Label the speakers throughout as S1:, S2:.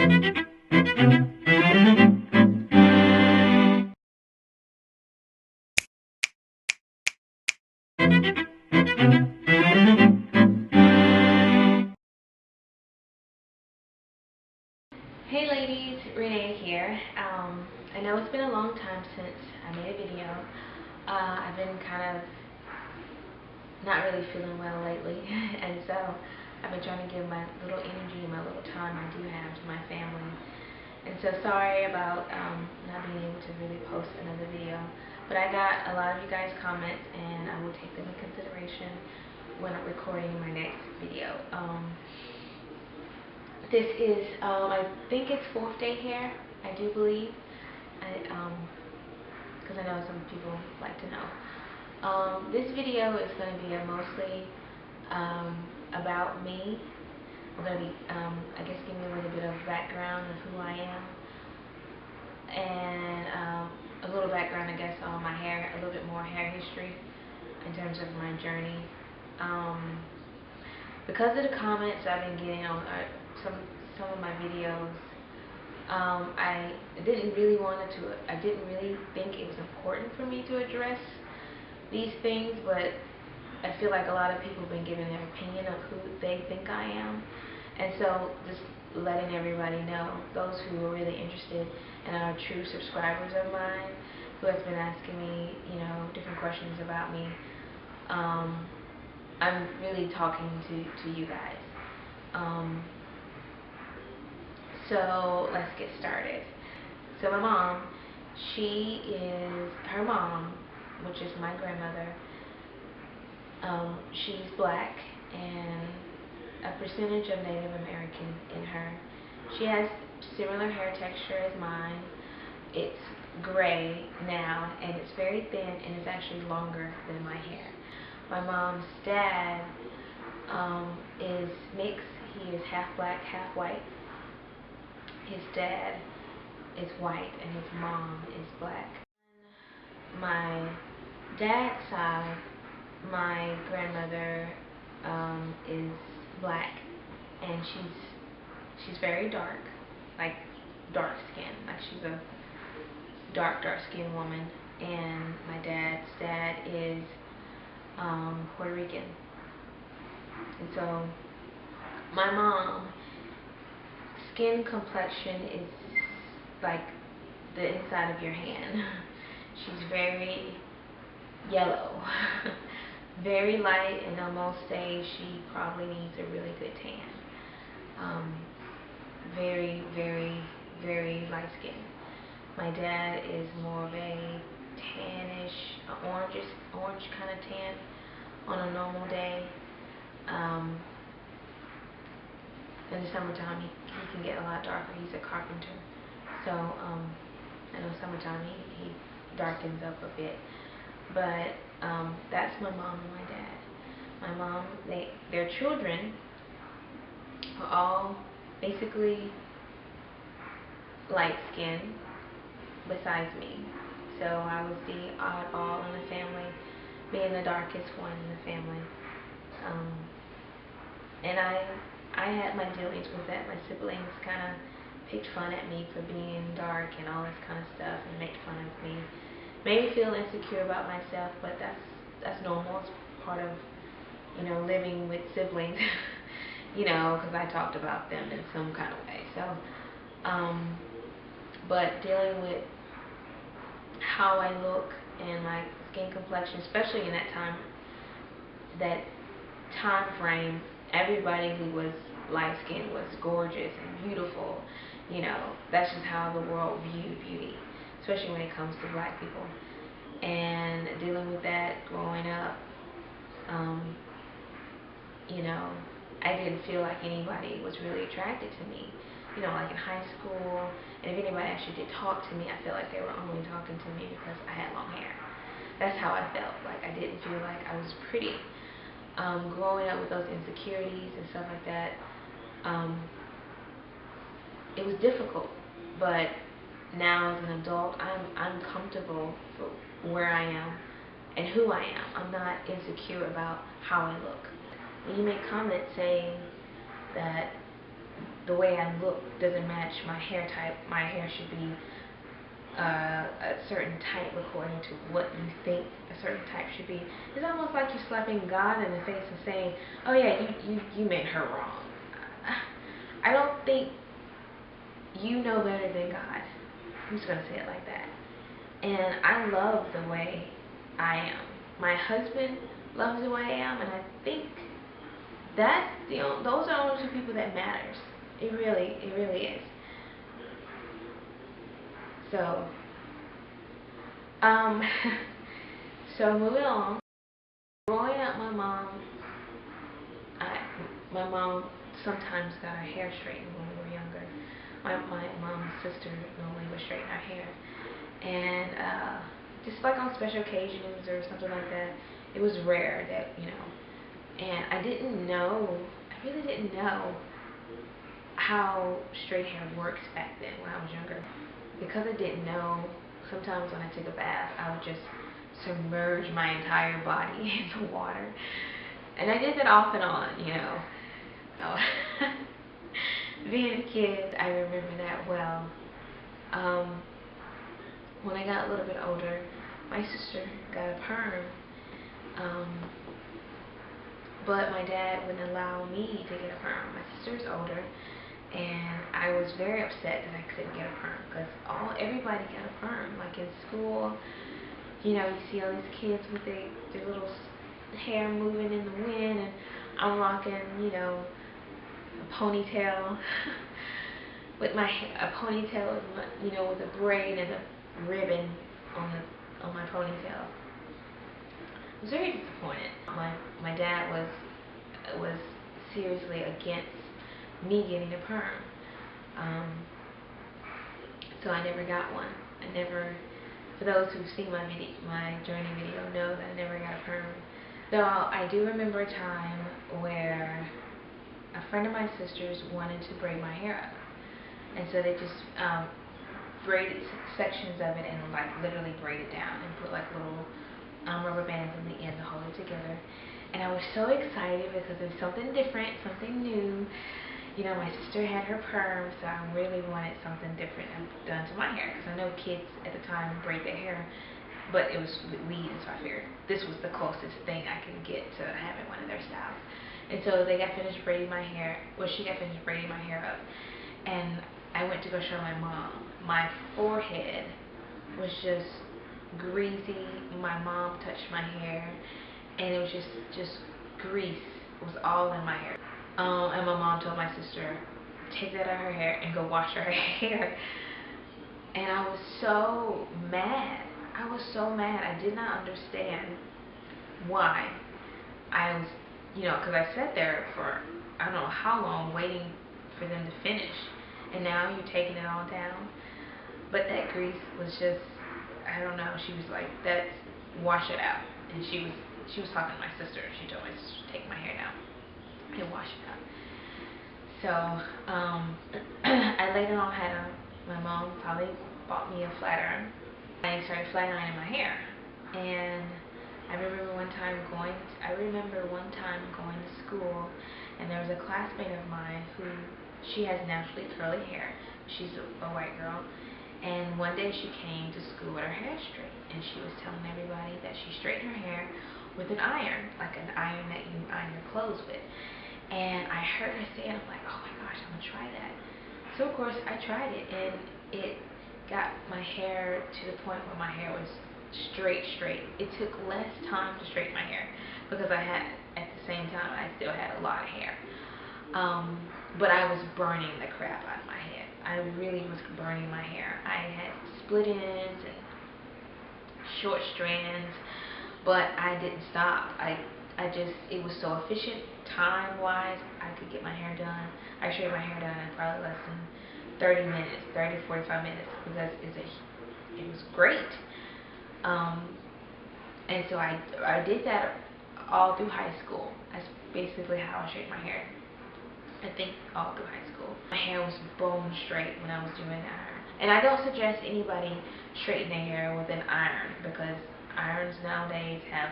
S1: Hey ladies, Renee here. I know it's been a long time since I made a video. I've been kind of not really feeling well lately, and so I've been trying to give my little energy and my little time I do have to my family. And so sorry about not being able to really post another video, but I got a lot of you guys' comments, and I will take them in consideration when I'm recording my next video. This is, I think it's 4th day hair, I do believe, because I know some people like to know. This video is going to be mostly about me. I'm going to be, I guess, giving you a little bit of background of who I am, and a little background, I guess, on my hair, a little bit more hair history in terms of my journey. Because of the comments I've been getting on some of my videos, I didn't really think it was important for me to address these things, but I feel like a lot of people have been giving their opinion of who they think I am, and so just letting everybody know, those who are really interested and are true subscribers of mine, who has been asking me, different questions about me. I'm really talking to you guys. So let's get started. So my mom, her mom, which is my grandmother, she's black and a percentage of Native American in her. She has similar hair texture as mine. It's gray now, and it's very thin, and it's actually longer than my hair. My mom's dad is mixed. He is half black, half white. His dad is white, and his mom is black. On my dad's side, my grandmother is black, and she's very dark, like dark skin, like she's a dark skinned woman. And my dad's dad is Puerto Rican. And so my mom, skin complexion is like the inside of your hand. She's very yellow, very light, and on most days she probably needs a really good tan. Very, very, very light skin. My dad is more of a tannish, orange kind of tan on a normal day. In the summertime, he can get a lot darker. He's a carpenter, so in the summertime he darkens up a bit. But that's my mom and my dad. My mom, their children are all basically light skinned besides me. So I was the oddball in the family, being the darkest one in the family. And I had my dealings with that. My siblings kind of picked fun at me for being dark and all this kind of stuff, and made fun of me. Made me feel insecure about myself, but that's normal. It's part of living with siblings. Because I talked about them in some kind of way. So, but dealing with how I look and my skin complexion, especially in that time frame, everybody who was light skinned was gorgeous and beautiful. That's just how the world viewed beauty, especially when it comes to black people. And dealing with that growing up, I didn't feel like anybody was really attracted to me. Like in high school, and if anybody actually did talk to me, I felt like they were only talking to me because I had long hair. That's how I felt. Like I didn't feel like I was pretty. Growing up with those insecurities and stuff like that, it was difficult. But now as an adult, I'm comfortable for where I am and who I am. I'm not insecure about how I look. When you make comments saying that the way I look doesn't match my hair type. My hair should be a certain type according to what you think a certain type should be. It's almost like you're slapping God in the face and saying, oh yeah, you made her wrong. I don't think you know better than God. I'm just going to say it like that. And I love the way I am. My husband loves the way I am, and I think that's those are the only two people that matters. It really is. So, so moving on. Growing up, my mom sometimes got her hair straightened when we were younger. My mom's sister normally would straighten our hair, and just like on special occasions or something like that, it was rare that And I really didn't know how straight hair works back then when I was younger. Because I didn't know, sometimes when I took a bath, I would just submerge my entire body in the water. And I did that off and on. Oh. Being a kid, I remember that well. When I got a little bit older, my sister got a perm. But my dad wouldn't allow me to get a perm. My sister's older, and I was very upset that I couldn't get a perm because everybody got a perm. Like in school, you see all these kids with their little hair moving in the wind, and I'm rocking, a ponytail with a ponytail with with a braid and a ribbon on my ponytail. I was very disappointed. My dad was seriously against me getting a perm. So I never got one. For those who've seen my journey video know that I never got a perm. So I do remember a time where a friend of my sister's wanted to braid my hair up. And so they just braided sections of it and literally braided down and put little rubber bands in the end to hold it together. And I was so excited because it was something different, something new. My sister had her perm, so I really wanted something different done to my hair because I know kids at the time braid their hair, but it was with weave, so I figured this was the closest thing I could get to having one of their styles. And so they got finished braiding my hair. Well, she got finished braiding my hair up, and I went to go show my mom. My forehead was just greasy. My mom touched my hair, and it was just grease. It was all in my hair. And my mom told my sister, take that out of her hair and go wash her hair. And I was so mad. I did not understand why. Because I sat there for I don't know how long waiting for them to finish. And now you're taking it all down. But that grease was just, I don't know, she was like, wash it out. And she was talking to my sister. She told my sister to take my hair down and wash it out. So, I later on my mom probably bought me a flat iron. I started flat ironing my hair. And I remember one time going to school, and there was a classmate of mine who, she has naturally curly hair. She's a white girl. And one day she came to school with her hair straight, and she was telling everybody that she straightened her hair with an iron, like an iron that you iron your clothes with. And I heard her say it, I'm like, oh my gosh, I'm gonna try that. So of course I tried it, and it got my hair to the point where my hair was straight. It took less time to straighten my hair because at the same time I still had a lot of hair. But I was burning the crap out of my head. I really was burning my hair. I had split ends and short strands, but I didn't stop. It was so efficient time-wise. I could get my hair done. I straightened my hair done in probably less than 30 minutes, 30 to 45 minutes, because it was great. And so I did that all through high school. That's basically how I straightened my hair. I think all through high school. My hair was bone straight when I was doing iron. And I don't suggest anybody straighten their hair with an iron, because irons nowadays have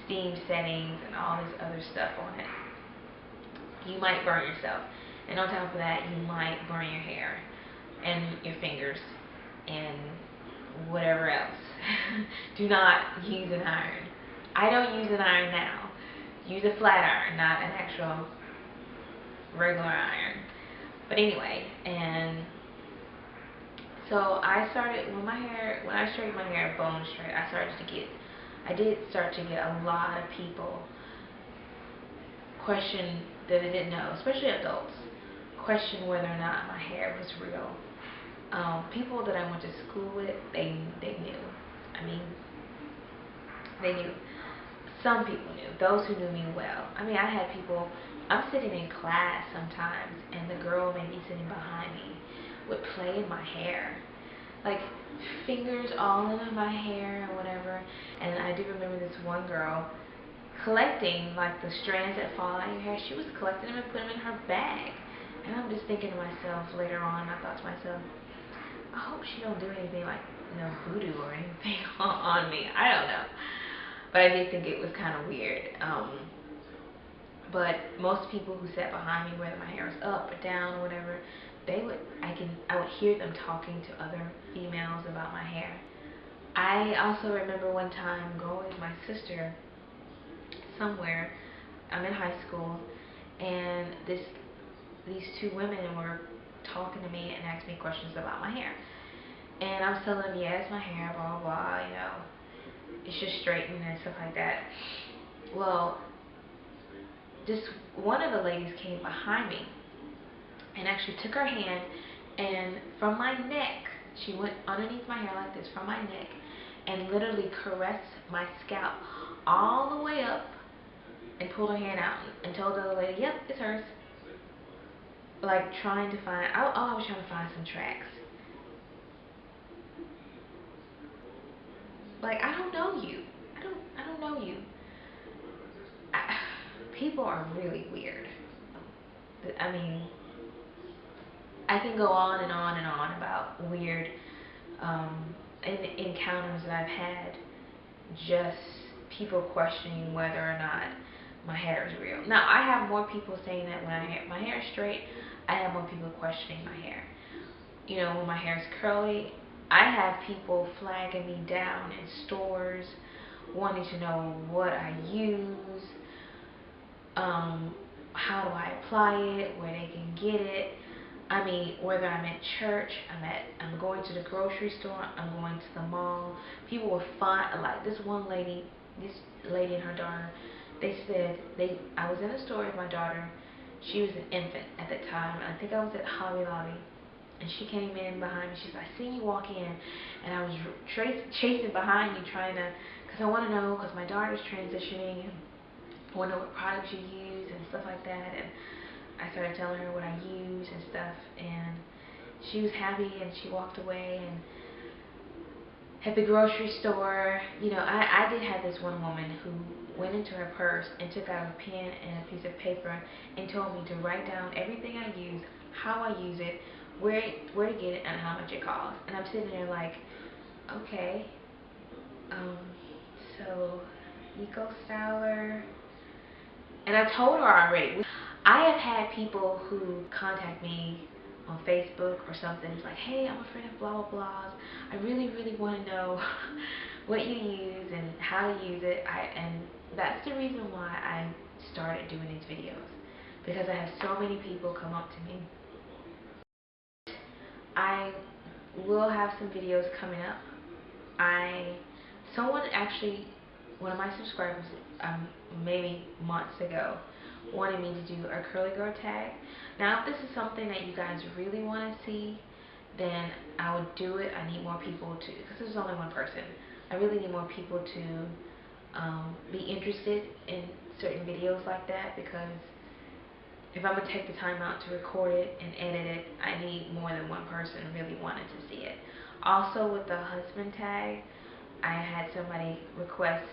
S1: steam settings and all this other stuff on it. You might burn yourself. And on top of that, you might burn your hair and your fingers and whatever else. Do not use an iron. I don't use an iron now. Use a flat iron, not an actual regular iron. But anyway, and so I started when I straightened my hair bone straight, I did start to get a lot of people question that I didn't know, especially adults, question whether or not my hair was real. People that I went to school with, they knew. I mean, they knew. Some people knew. Those who knew me well. I mean, I had people. I'm sitting in class sometimes, and the girl maybe sitting behind me would play in my hair, like fingers all in my hair or whatever. And I do remember this one girl collecting like the strands that fall out of your hair. She was collecting them and putting them in her bag. And I'm just thinking to myself later on, I thought to myself, I hope she don't do anything like voodoo or anything on me. I don't know. But I did think it was kind of weird. But most people who sat behind me, whether my hair was up or down or whatever, I would hear them talking to other females about my hair. I also remember one time going with my sister somewhere. I'm in high school, and these two women were talking to me and asking me questions about my hair. And I was telling them, yeah, it's my hair, blah, blah, blah, it's just straightened and stuff like that. Well, just one of the ladies came behind me and actually took her hand, and from my neck, she went underneath my hair like this, from my neck, and literally caressed my scalp all the way up and pulled her hand out and told the other lady, yep, it's hers. Like trying to find, I was trying to find some tracks. Like, I don't know you. I don't know you. People are really weird. I mean, I can go on and on and on about weird encounters that I've had, just people questioning whether or not my hair is real. Now, I have more people saying that when my hair is straight, I have more people questioning my hair. When my hair is curly, I have people flagging me down in stores, wanting to know what I use, how do I apply it, where they can get it. I mean, whether I'm at church, I'm going to the grocery store, I'm going to the mall. People were fine. Like this lady and her daughter, they said I was in a store with my daughter. She was an infant at the time. I think I was at Hobby Lobby. And she came in behind me. She said, I seen you walk in, and I was chasing behind you, trying to, because I want to know, because my daughter's transitioning, and I want to know what products you use and stuff like that. And I started telling her what I use and stuff, and she was happy, and she walked away. And at the grocery store, I did have this one woman who went into her purse and took out a pen and a piece of paper and told me to write down everything I use, how I use it, where to get it, and how much it costs. And I'm sitting there like, okay, so Eco Styler. And I told her already. I have had people who contact me on Facebook or something. It's like, hey, I'm a friend of blah, blah, blah. I really, really want to know what you use and how to use it. And that's the reason why I started doing these videos, because I have so many people come up to me. I will have some videos coming up. Someone actually, one of my subscribers, maybe months ago, wanted me to do a curly girl tag. Now, if this is something that you guys really want to see, then I would do it. I need more people to, because there's only one person. I really need more people to be interested in certain videos like that, because if I'm going to take the time out to record it and edit it, I need more than one person really wanting to see it. Also, with the husband tag, I had somebody request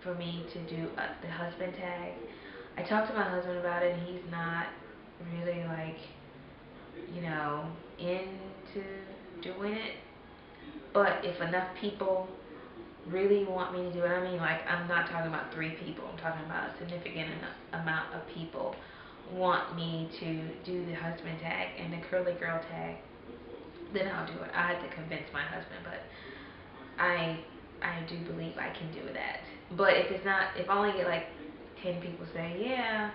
S1: for me to do the husband tag. I talked to my husband about it, and he's not really into doing it. But if enough people really want me to do it, I'm not talking about 3 people, I'm talking about a significant amount of people want me to do the husband tag and the curly girl tag, then I'll do it. I have to convince my husband, but I do believe I can do that. But if it's not, if I only get like 10 people say yeah,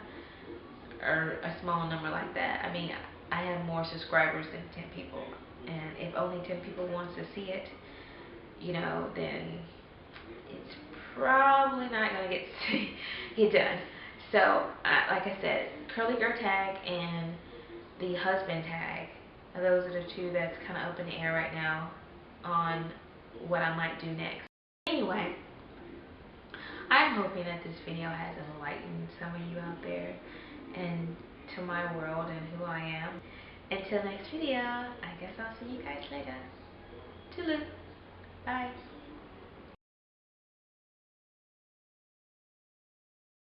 S1: or a small number like that, I mean, I have more subscribers than 10 people, and if only 10 people wants to see it, you know, then it's probably not gonna get done. So, like I said, curly girl tag and the husband tag, those are the two that's kind of up in the air right now on what I might do next. Anyway, I'm hoping that this video has enlightened some of you out there and to my world and who I am. Until next video, I guess I'll see you guys later. Toodaloo. Bye.